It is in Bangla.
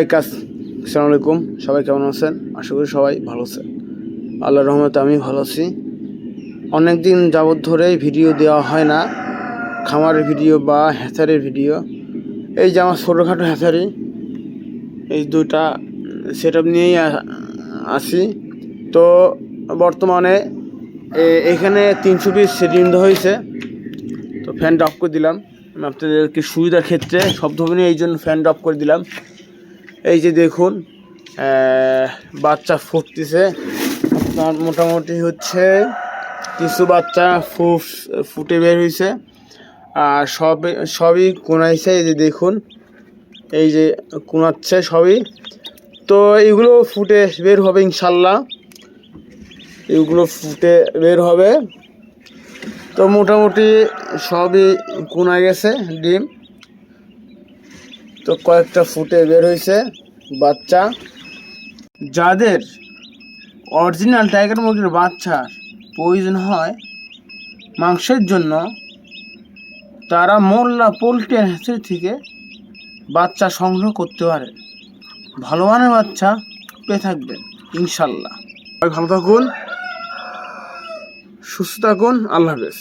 আসসালামু আলাইকুম, সবাই কেমন আছেন? আশা করি সবাই ভালো আছেন। আল্লাহর রহমতে আমি ভালো আছি। অনেক দিন যাবৎ ধরেই ভিডিও দেওয়া হয় না, খামারের ভিডিও বা হ্যাচারির ভিডিও। এই যে আমার ছোটোখাটো হ্যাচারি, এই দুইটা সেট আপ নিয়েই আছি। তো বর্তমানে এখানে 300 পিস ডিম দেওয়া হয়েছে। তো ফ্যানটা অফ করে দিলাম, আমি আপনাদেরকে সুবিধার ক্ষেত্রে শব্দ হবে না, এই জন্য ফ্যানটা অফ করে দিলাম। এই যে দেখুন, বাচ্চা ফুটতেছে। আপনার মোটামুটি হচ্ছে কিছু বাচ্চা ফুটে বের হয়েছে, আর সবই কোনাইছে। এই যে দেখুন, এই যে কোনাচ্ছে সবই। তো এইগুলো ফুটে বের হবে ইনশাল্লাহ, এগুলো ফুটে বের হবে। তো মোটামুটি সবই কোনা গেছে ডিম। তো কয়েকটা ফুটে বের হয়েছে বাচ্চা। যাদের অরিজিনাল টাইগার মুরগির বাচ্চার প্রয়োজন হয় মাংসের জন্য, তারা মোল্লা পোল্ট্রি হ্যাচারি থেকে বাচ্চা সংগ্রহ করতে পারে। ভালো মানের বাচ্চা পেয়ে থাকবেন ইনশাল্লাহ। ভালো থাকুন, সুস্থ থাকুন, আল্লাহ হাফেজ।